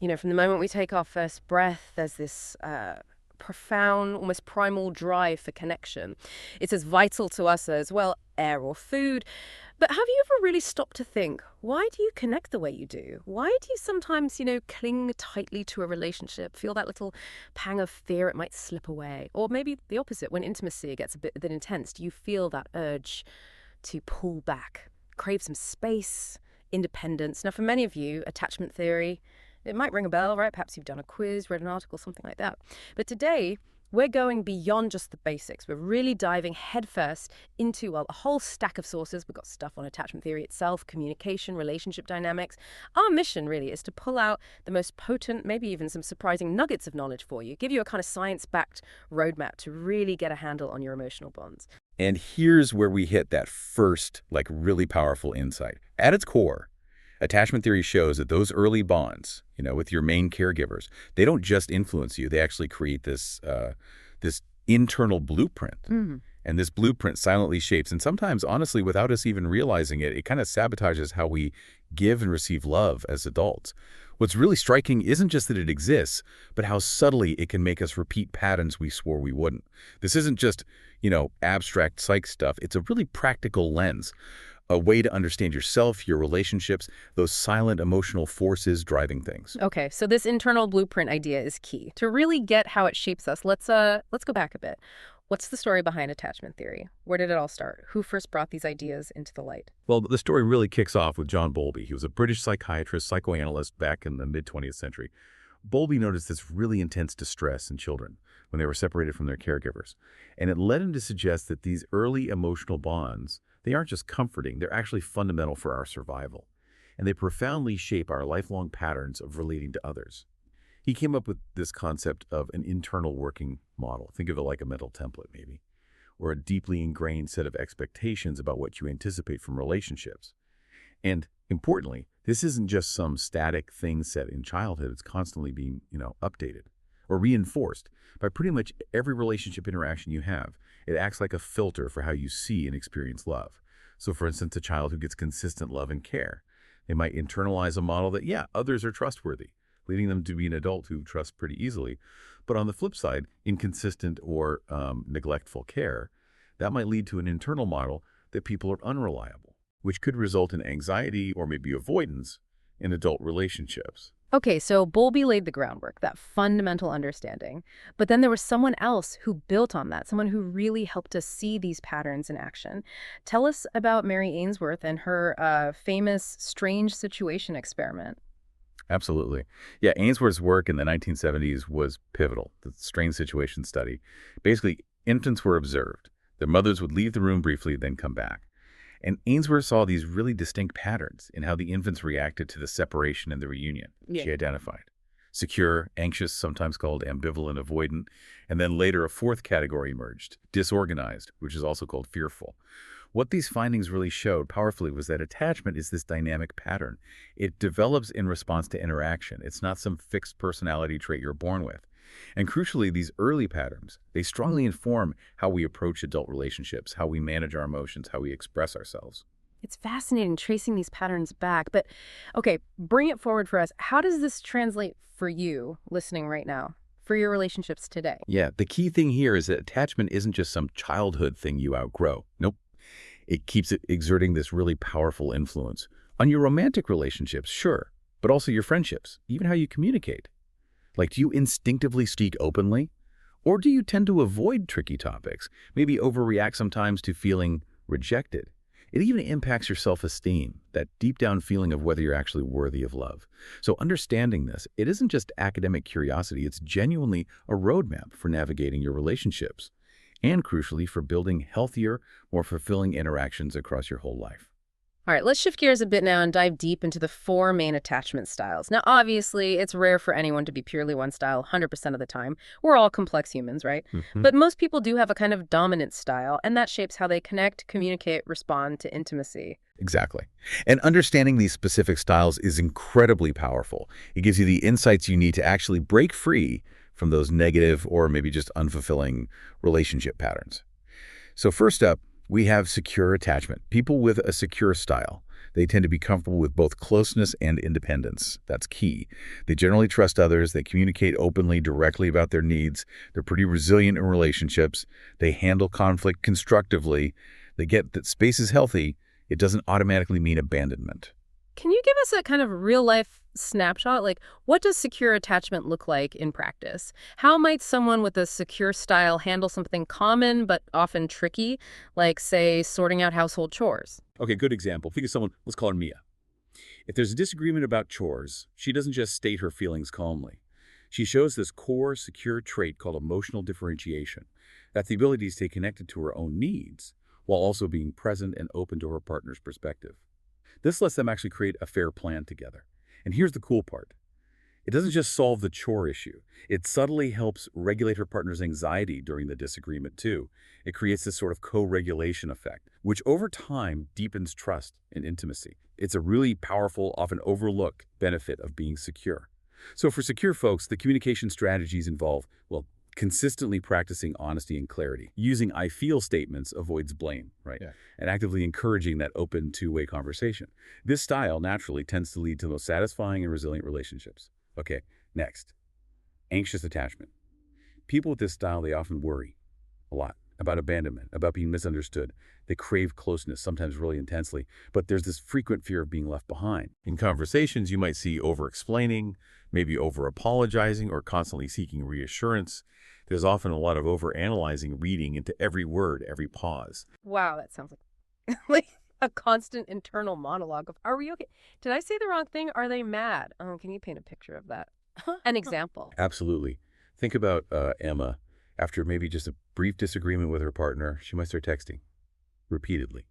From the moment we take our first breath, there's this profound, almost primal drive for connection. It's as vital to us as, well, air or food. But have you ever really stopped to think, why do you connect the way you do? Why do you sometimes, cling tightly to a relationship, feel that little pang of fear it might slip away? Or maybe the opposite, when intimacy gets a bit intense, do you feel that urge to pull back, crave some space, independence? Now, for many of you, attachment theory, it might ring a bell, right? Perhaps you've done a quiz, read an article, something like that. But today, we're going beyond just the basics. We're really diving headfirst into, well, a whole stack of sources. We've got stuff on attachment theory itself, communication, relationship dynamics. Our mission really is to pull out the most potent, maybe even some surprising nuggets of knowledge for you, give you a kind of science-backed roadmap to really get a handle on your emotional bonds. And here's where we hit that first, really powerful insight. At its core, attachment theory shows that those early bonds, with your main caregivers, they don't just influence you. They actually create this internal blueprint. And this blueprint silently shapes, and sometimes, honestly, without us even realizing it, it kind of sabotages how we give and receive love as adults. What's really striking isn't just that it exists, but how subtly it can make us repeat patterns we swore we wouldn't. This isn't just, abstract psych stuff. It's a really practical lens, a way to understand yourself, your relationships, those silent emotional forces driving things. Okay, so this internal blueprint idea is key. To really get how it shapes us, let's go back a bit. What's the story behind attachment theory? Where did it all start? Who first brought these ideas into the light? Well, the story really kicks off with John Bowlby. He was a British psychiatrist, psychoanalyst back in the mid-20th century. Bowlby noticed this really intense distress in children when they were separated from their caregivers. And it led him to suggest that these early emotional bonds, they aren't just comforting, they're actually fundamental for our survival. And they profoundly shape our lifelong patterns of relating to others. He came up with this concept of an internal working model. Think of it like a mental template, maybe, or a deeply ingrained set of expectations about what you anticipate from relationships. And importantly, this isn't just some static thing set in childhood. It's constantly being, updated or reinforced by pretty much every relationship interaction you have. It acts like a filter for how you see and experience love. So, for instance, a child who gets consistent love and care, they might internalize a model that, others are trustworthy, leading them to be an adult who trusts pretty easily. But on the flip side, inconsistent or neglectful care, that might lead to an internal model that people are unreliable, which could result in anxiety or maybe avoidance in adult relationships. Okay, so Bowlby laid the groundwork, that fundamental understanding. But then there was someone else who built on that, someone who really helped us see these patterns in action. Tell us about Mary Ainsworth and her famous strange situation experiment. Absolutely. Yeah, Ainsworth's work in the 1970s was pivotal, the strange situation study. Basically, infants were observed. Their mothers would leave the room briefly, then come back. And Ainsworth saw these really distinct patterns in how the infants reacted to the separation and the reunion. She identified secure, anxious, sometimes called ambivalent avoidant, and then later a fourth category emerged, disorganized, which is also called fearful. What these findings really showed powerfully was that attachment is this dynamic pattern. It develops in response to interaction. It's not some fixed personality trait you're born with. And crucially, these early patterns, they strongly inform how we approach adult relationships, how we manage our emotions, how we express ourselves. It's fascinating tracing these patterns back. But, okay, bring it forward for us. How does this translate for you listening right now, for your relationships today? Yeah, the key thing here is that attachment isn't just some childhood thing you outgrow. Nope. It keeps it exerting this really powerful influence on your romantic relationships, sure, but also your friendships, even how you communicate. Like, do you instinctively speak openly? Or do you tend to avoid tricky topics, maybe overreact sometimes to feeling rejected? It even impacts your self-esteem, that deep down feeling of whether you're actually worthy of love. So understanding this, it isn't just academic curiosity, it's genuinely a roadmap for navigating your relationships. And crucially, for building healthier, more fulfilling interactions across your whole life. All right, let's shift gears a bit now and dive deep into the 4 main attachment styles. Now, obviously, it's rare for anyone to be purely one style 100% of the time. We're all complex humans, right? But most people do have a kind of dominant style, and that shapes how they connect, communicate, respond to intimacy. Exactly. And understanding these specific styles is incredibly powerful. It gives you the insights you need to actually break free from those negative or maybe just unfulfilling relationship patterns. So first up, we have secure attachment, people with a secure style. They tend to be comfortable with both closeness and independence. That's key. They generally trust others. They communicate openly, directly about their needs. They're pretty resilient in relationships. They handle conflict constructively. They get that space is healthy. It doesn't automatically mean abandonment. Can you give us a kind of real-life snapshot? Like, what does secure attachment look like in practice? How might someone with a secure style handle something common but often tricky, like, say, sorting out household chores? Okay, good example. Think of someone, let's call her Mia. If there's a disagreement about chores, she doesn't just state her feelings calmly. She shows this core, secure trait called emotional differentiation. That's the ability to stay connected to her own needs while also being present and open to her partner's perspective. This lets them actually create a fair plan together. And here's the cool part. It doesn't just solve the chore issue. It subtly helps regulate her partner's anxiety during the disagreement, too. It creates this sort of co-regulation effect, which over time deepens trust and intimacy. It's a really powerful, often overlooked benefit of being secure. So for secure folks, the communication strategies involve, well, consistently practicing honesty and clarity. Using I feel statements avoids blame, right? Yeah. And actively encouraging that open two-way conversation. This style naturally tends to lead to the most satisfying and resilient relationships. Okay, next. Anxious attachment. People with this style, they often worry a lot about abandonment, about being misunderstood. They crave closeness, sometimes really intensely, but there's this frequent fear of being left behind. In conversations, you might see over-explaining, maybe over-apologizing, or constantly seeking reassurance. There's often a lot of over-analyzing, reading into every word, every pause. Wow, that sounds like like a constant internal monologue of, are we okay? Did I say the wrong thing? Are they mad? Oh, can you paint a picture of that? An example. Absolutely. Think about Emma. After maybe just a brief disagreement with her partner, she might start texting repeatedly,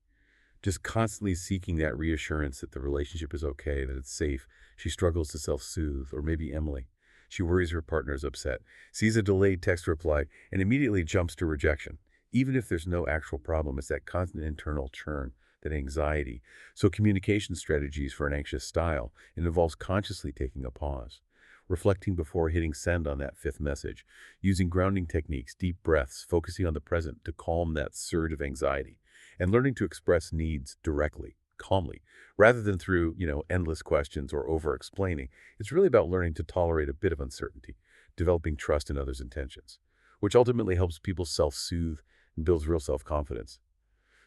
just constantly seeking that reassurance that the relationship is okay, that it's safe. She struggles to self-soothe. Or maybe Emily. She worries her partner is upset, sees a delayed text reply, and immediately jumps to rejection. Even if there's no actual problem, it's that constant internal churn, that anxiety. So communication strategies for an anxious style, it involves consciously taking a pause, reflecting before hitting send on that fifth message, using grounding techniques, deep breaths, focusing on the present to calm that surge of anxiety, and learning to express needs directly, calmly, rather than through, endless questions or over-explaining. It's really about learning to tolerate a bit of uncertainty, developing trust in others' intentions, which ultimately helps people self-soothe and builds real self-confidence.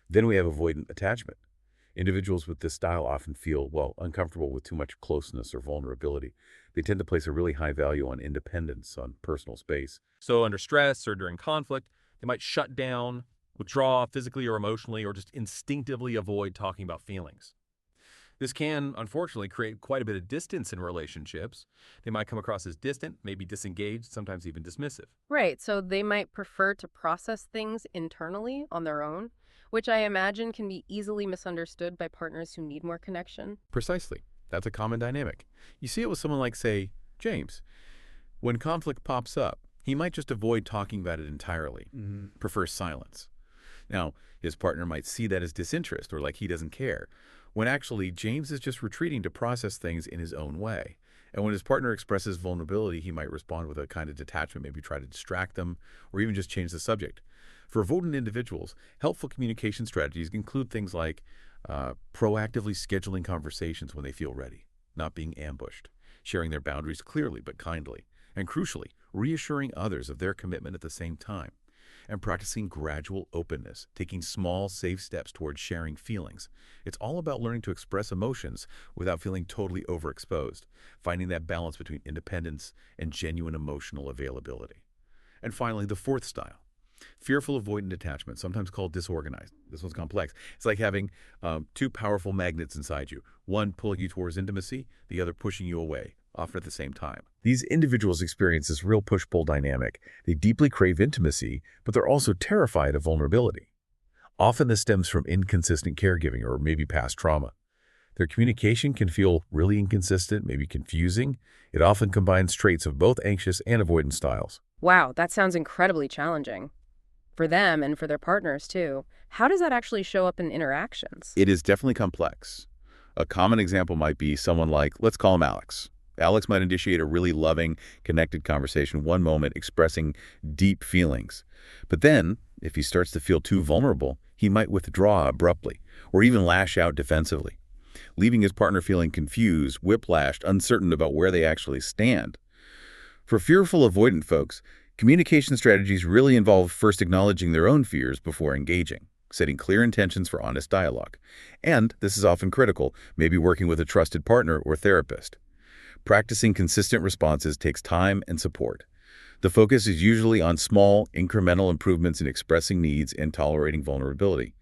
Then we have avoidant attachment. Individuals with this style often feel, uncomfortable with too much closeness or vulnerability. They tend to place a really high value on independence, on personal space. So under stress or during conflict, they might shut down, withdraw physically or emotionally, or just instinctively avoid talking about feelings. This can, unfortunately, create quite a bit of distance in relationships. They might come across as distant, maybe disengaged, sometimes even dismissive. Right, so they might prefer to process things internally on their own, which I imagine can be easily misunderstood by partners who need more connection. Precisely. That's a common dynamic. You see it with someone like, say, James. When conflict pops up, he might just avoid talking about it entirely, prefers silence. Now, his partner might see that as disinterest or like he doesn't care, when actually James is just retreating to process things in his own way. And when his partner expresses vulnerability, he might respond with a kind of detachment, maybe try to distract them, or even just change the subject. For avoidant individuals, helpful communication strategies include things like proactively scheduling conversations when they feel ready, not being ambushed, sharing their boundaries clearly but kindly, and crucially, reassuring others of their commitment at the same time, and practicing gradual openness, taking small, safe steps towards sharing feelings. It's all about learning to express emotions without feeling totally overexposed, finding that balance between independence and genuine emotional availability. And finally, the fourth style. Fearful-avoidant attachment, sometimes called disorganized. This one's complex. It's like having two powerful magnets inside you, one pulling you towards intimacy, the other pushing you away, often at the same time. These individuals experience this real push-pull dynamic. They deeply crave intimacy, but they're also terrified of vulnerability. Often this stems from inconsistent caregiving or maybe past trauma. Their communication can feel really inconsistent, maybe confusing. It often combines traits of both anxious and avoidant styles. Wow, that sounds incredibly challenging. For them and for their partners, too. How does that actually show up in interactions? It is definitely complex. A common example might be someone like, let's call him Alex. Alex might initiate a really loving, connected conversation one moment, expressing deep feelings. But then, if he starts to feel too vulnerable, he might withdraw abruptly or even lash out defensively. leaving his partner feeling confused, whiplashed, uncertain about where they actually stand. For fearful-avoidant folks, communication strategies really involve first acknowledging their own fears before engaging, setting clear intentions for honest dialogue. And, this is often critical, maybe working with a trusted partner or therapist. Practicing consistent responses takes time and support. The focus is usually on small, incremental improvements in expressing needs and tolerating vulnerability.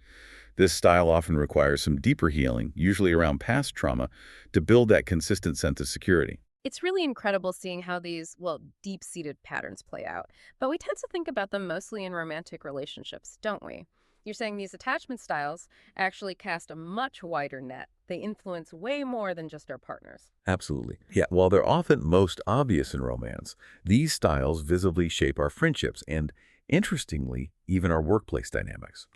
This style often requires some deeper healing, usually around past trauma, to build that consistent sense of security. It's really incredible seeing how these, well, deep-seated patterns play out. But we tend to think about them mostly in romantic relationships, don't we? You're saying these attachment styles actually cast a much wider net. They influence way more than just our partners. Absolutely. Yeah, while they're often most obvious in romance, these styles visibly shape our friendships and, interestingly, even our workplace dynamics,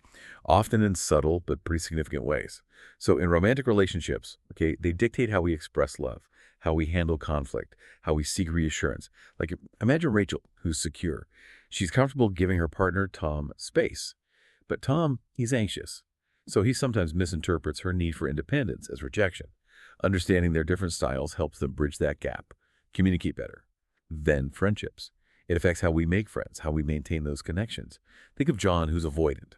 often in subtle but pretty significant ways. So in romantic relationships, okay, they dictate how we express love, how we handle conflict, how we seek reassurance. Like, imagine Rachel, who's secure. She's comfortable giving her partner, Tom, space. But Tom, he's anxious. So he sometimes misinterprets her need for independence as rejection. Understanding their different styles helps them bridge that gap, communicate better. Then friendships. It affects how we make friends, how we maintain those connections. Think of John, who's avoidant.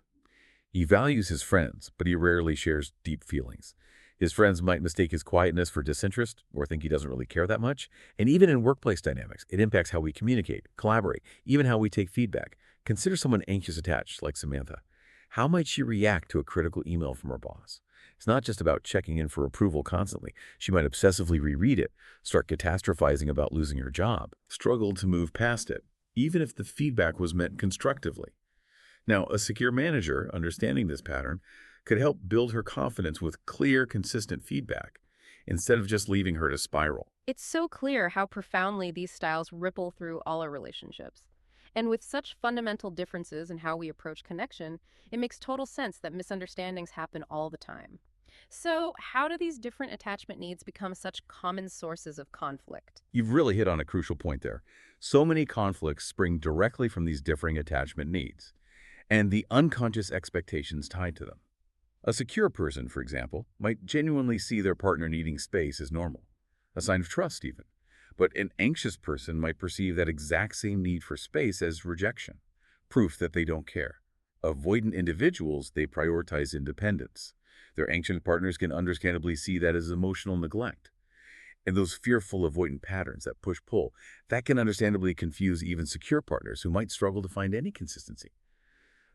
He values his friends, but he rarely shares deep feelings. His friends might mistake his quietness for disinterest or think he doesn't really care that much. And even in workplace dynamics, it impacts how we communicate, collaborate, even how we take feedback. Consider someone anxious attached, like Samantha. How might she react to a critical email from her boss? It's not just about checking in for approval constantly. She might obsessively reread it, start catastrophizing about losing her job, struggle to move past it, even if the feedback was meant constructively. Now, a secure manager, understanding this pattern, could help build her confidence with clear, consistent feedback, instead of just leaving her to spiral. It's so clear how profoundly these styles ripple through all our relationships. And with such fundamental differences in how we approach connection, it makes total sense that misunderstandings happen all the time. So, how do these different attachment needs become such common sources of conflict? You've really hit on a crucial point there. So many conflicts spring directly from these differing attachment needs, and the unconscious expectations tied to them. A secure person, for example, might genuinely see their partner needing space as normal, a sign of trust even. But an anxious person might perceive that exact same need for space as rejection, proof that they don't care. Avoidant individuals, they prioritize independence. Their anxious partners can understandably see that as emotional neglect. And those fearful avoidant patterns, that push-pull, that can understandably confuse even secure partners who might struggle to find any consistency.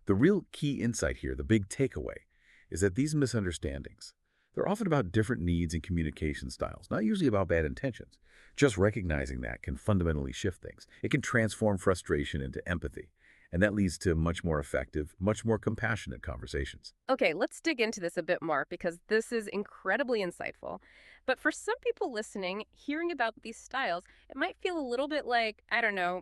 The real key insight here, the big takeaway, is that these misunderstandings, they're often about different needs and communication styles, not usually about bad intentions. Just recognizing that can fundamentally shift things. It can transform frustration into empathy, and that leads to much more effective, much more compassionate conversations. Okay, let's dig into this a bit more because this is incredibly insightful. But for some people listening, hearing about these styles, it might feel a little bit like, I don't know,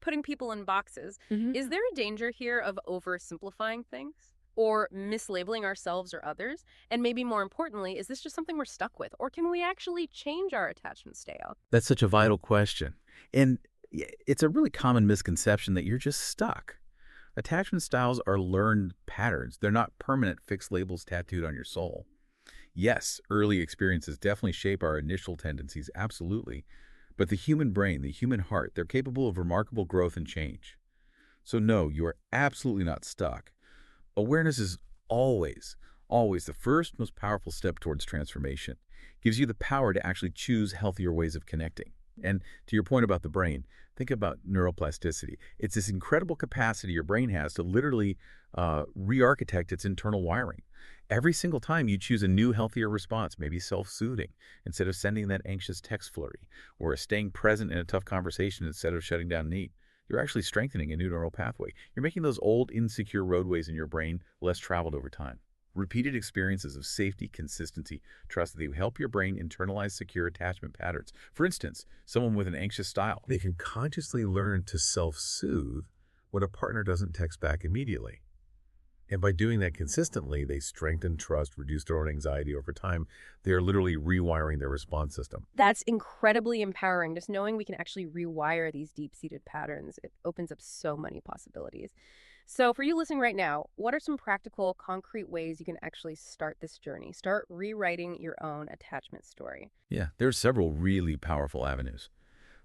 putting people in boxes. Is there a danger here of oversimplifying things? Or mislabeling ourselves or others? And maybe more importantly, is this just something we're stuck with? Or can we actually change our attachment style? That's such a vital question. And it's a really common misconception that you're just stuck. Attachment styles are learned patterns. They're not permanent fixed labels tattooed on your soul. Yes, early experiences definitely shape our initial tendencies, absolutely. But the human brain, the human heart, they're capable of remarkable growth and change. So no, you are absolutely not stuck. Awareness is always the first most powerful step towards transformation. It gives you the power to actually choose healthier ways of connecting. And to your point about the brain, think about neuroplasticity. It's this incredible capacity your brain has to literally re-architect its internal wiring. Every single time you choose a new, healthier response, maybe self-soothing, instead of sending that anxious text flurry, or staying present in a tough conversation instead of shutting down neat, you're actually strengthening a new neural pathway. You're making those old, insecure roadways in your brain less traveled over time. Repeated experiences of safety, consistency, trust, they help your brain internalize secure attachment patterns. For instance, someone with an anxious style, they can consciously learn to self-soothe when a partner doesn't text back immediately. And by doing that consistently, they strengthen trust, reduce their own anxiety over time. They are literally rewiring their response system. That's incredibly empowering. Just knowing we can actually rewire these deep-seated patterns, it opens up so many possibilities. So for you listening right now, what are some practical, concrete ways you can actually start this journey? Start rewriting your own attachment story. Yeah, there's several really powerful avenues.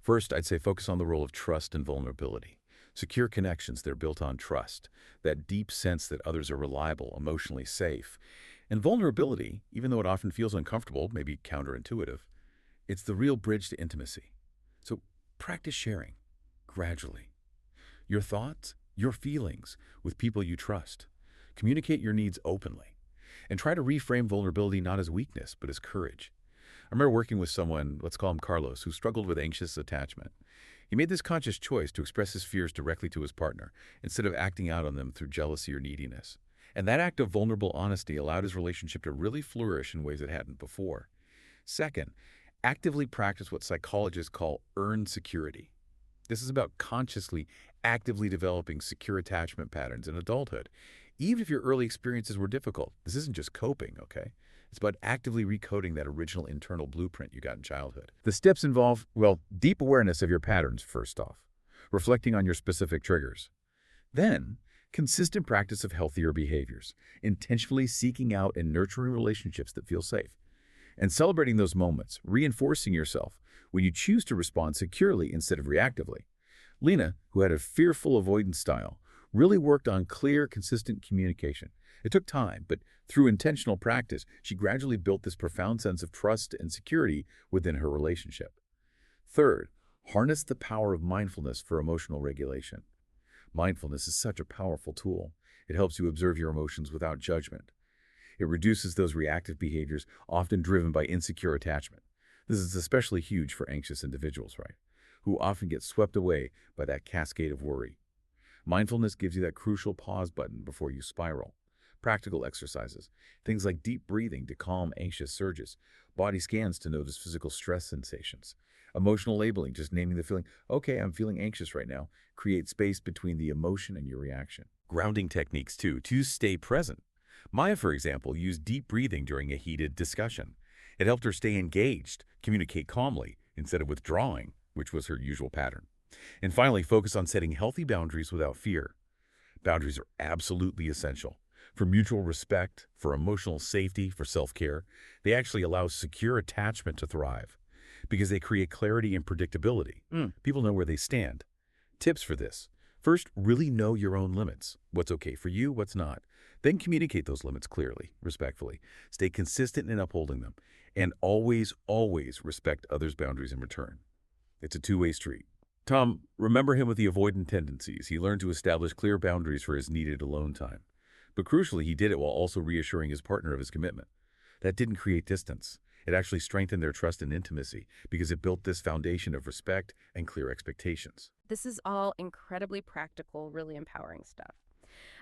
First, I'd say focus on the role of trust and vulnerability. Secure connections, they're built on trust, that deep sense that others are reliable, emotionally safe. And vulnerability, even though it often feels uncomfortable, maybe counterintuitive, it's the real bridge to intimacy. So practice sharing, gradually. Your thoughts, your feelings, with people you trust. Communicate your needs openly. And try to reframe vulnerability not as weakness, but as courage. I remember working with someone, let's call him Carlos, who struggled with anxious attachment. He made this conscious choice to express his fears directly to his partner, instead of acting out on them through jealousy or neediness. And that act of vulnerable honesty allowed his relationship to really flourish in ways it hadn't before. Second, actively practice what psychologists call earned security. This is about consciously, actively developing secure attachment patterns in adulthood. Even if your early experiences were difficult, this isn't just coping, okay? It's about actively recoding that original internal blueprint you got in childhood. The steps involve, well, deep awareness of your patterns, first off, reflecting on your specific triggers. Then, consistent practice of healthier behaviors, intentionally seeking out and nurturing relationships that feel safe, and celebrating those moments, reinforcing yourself when you choose to respond securely instead of reactively. Lena, who had a fearful-avoidant style, really worked on clear, consistent communication. It took time, but through intentional practice, she gradually built this profound sense of trust and security within her relationship. Third, harness the power of mindfulness for emotional regulation. Mindfulness is such a powerful tool. It helps you observe your emotions without judgment. It reduces those reactive behaviors often driven by insecure attachment. This is especially huge for anxious individuals, right? Who often get swept away by that cascade of worry. Mindfulness gives you that crucial pause button before you spiral. Practical exercises, things like deep breathing to calm anxious surges, body scans to notice physical stress sensations, emotional labeling, just naming the feeling, okay, I'm feeling anxious right now, create space between the emotion and your reaction. Grounding techniques, too, to stay present. Maya, for example, used deep breathing during a heated discussion. It helped her stay engaged, communicate calmly, instead of withdrawing, which was her usual pattern. And finally, focus on setting healthy boundaries without fear. Boundaries are absolutely essential. For mutual respect, for emotional safety, for self-care, they actually allow secure attachment to thrive because they create clarity and predictability. People know where they stand. Tips for this. First, really know your own limits. What's okay for you, what's not. Then communicate those limits clearly, respectfully. Stay consistent in upholding them. And always, always respect others' boundaries in return. It's a two-way street. Tom, remember him with the avoidant tendencies. He learned to establish clear boundaries for his needed alone time. But crucially, he did it while also reassuring his partner of his commitment. That didn't create distance. It actually strengthened their trust and intimacy because it built this foundation of respect and clear expectations. This is all incredibly practical, really empowering stuff.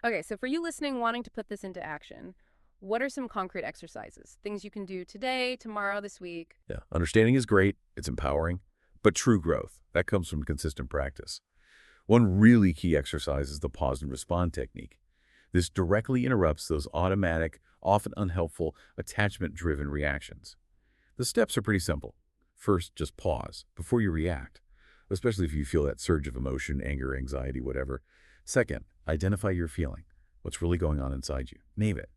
Okay, so for you listening, wanting to put this into action, what are some concrete exercises? Things you can do today, tomorrow, this week? Yeah, understanding is great. It's empowering. But true growth, that comes from consistent practice. One really key exercise is the pause and respond technique. This directly interrupts those automatic, often unhelpful, attachment-driven reactions. The steps are pretty simple. First, just pause before you react, especially if you feel that surge of emotion, anger, anxiety, whatever. Second, identify your feeling. What's really going on inside you? Name it.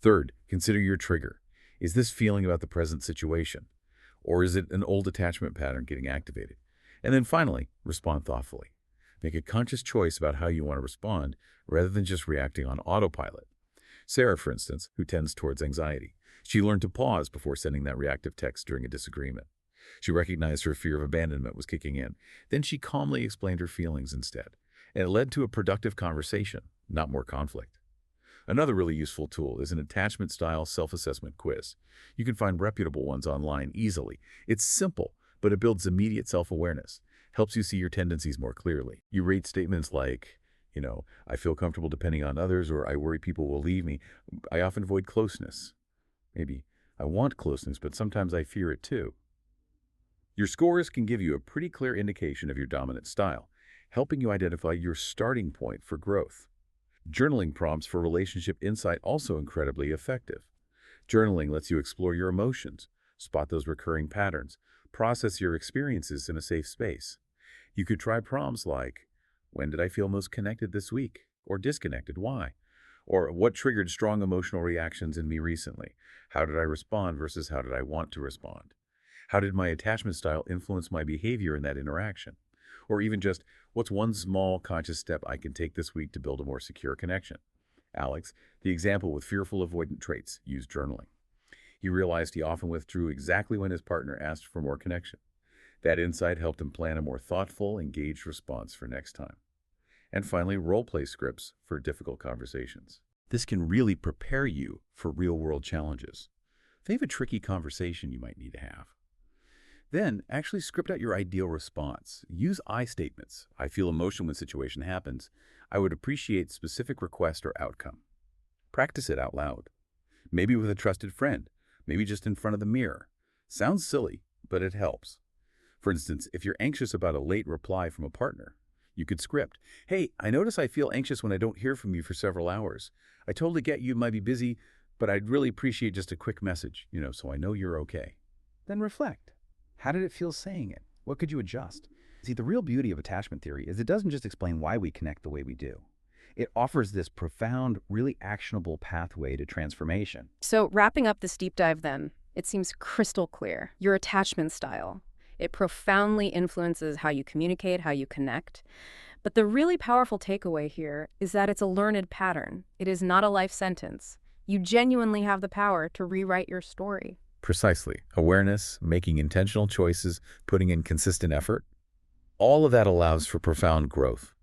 Third, consider your trigger. Is this feeling about the present situation? Or is it an old attachment pattern getting activated? And then finally, respond thoughtfully. Make a conscious choice about how you want to respond rather than just reacting on autopilot. Sarah, for instance, who tends towards anxiety, she learned to pause before sending that reactive text during a disagreement. She recognized her fear of abandonment was kicking in. Then she calmly explained her feelings instead, and it led to a productive conversation, not more conflict. Another really useful tool is an attachment-style self-assessment quiz. You can find reputable ones online easily. It's simple, but it builds immediate self-awareness, helps you see your tendencies more clearly. You rate statements like, I feel comfortable depending on others, or I worry people will leave me. I often avoid closeness. Maybe I want closeness, but sometimes I fear it too. Your scores can give you a pretty clear indication of your dominant style, helping you identify your starting point for growth. Journaling prompts for relationship insight also incredibly effective. Journaling lets you explore your emotions, spot those recurring patterns, process your experiences in a safe space. You could try prompts like, when did I feel most connected this week? Or disconnected, why? Or what triggered strong emotional reactions in me recently? How did I respond versus how did I want to respond? How did my attachment style influence my behavior in that interaction? Or even just, what's one small conscious step I can take this week to build a more secure connection? Alex, the example with fearful-avoidant traits, used journaling. He realized he often withdrew exactly when his partner asked for more connection. That insight helped him plan a more thoughtful, engaged response for next time. And finally, role-play scripts for difficult conversations. This can really prepare you for real-world challenges. Think of a tricky conversation you might need to have. Then, actually script out your ideal response. Use I statements. I feel emotion when situation happens. I would appreciate specific request or outcome. Practice it out loud. Maybe with a trusted friend. Maybe just in front of the mirror. Sounds silly, but it helps. For instance, if you're anxious about a late reply from a partner, you could script, hey, I notice I feel anxious when I don't hear from you for several hours. I totally get you might be busy, but I'd really appreciate just a quick message, so I know you're okay. Then reflect. How did it feel saying it? What could you adjust? See, the real beauty of attachment theory is it doesn't just explain why we connect the way we do. It offers this profound, really actionable pathway to transformation. So wrapping up this deep dive then, it seems crystal clear. Your attachment style. It profoundly influences how you communicate, how you connect. But the really powerful takeaway here is that it's a learned pattern. It is not a life sentence. You genuinely have the power to rewrite your story. Precisely. Awareness, making intentional choices, putting in consistent effort. All of that allows for profound growth,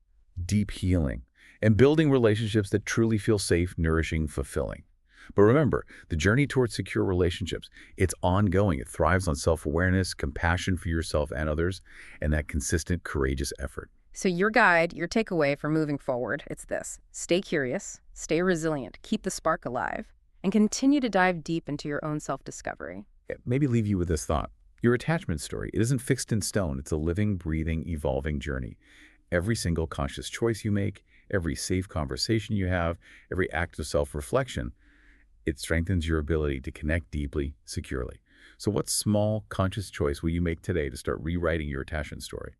deep healing, and building relationships that truly feel safe, nourishing, fulfilling. But remember, the journey towards secure relationships, it's ongoing. It thrives on self-awareness, compassion for yourself and others, and that consistent, courageous effort. So your guide, your takeaway for moving forward, it's this. Stay curious, stay resilient, keep the spark alive, and continue to dive deep into your own self-discovery. Maybe leave you with this thought. Your attachment story, it isn't fixed in stone. It's a living, breathing, evolving journey. Every single conscious choice you make, every safe conversation you have, every act of self-reflection, it strengthens your ability to connect deeply, securely. So what small, conscious choice will you make today to start rewriting your attachment story?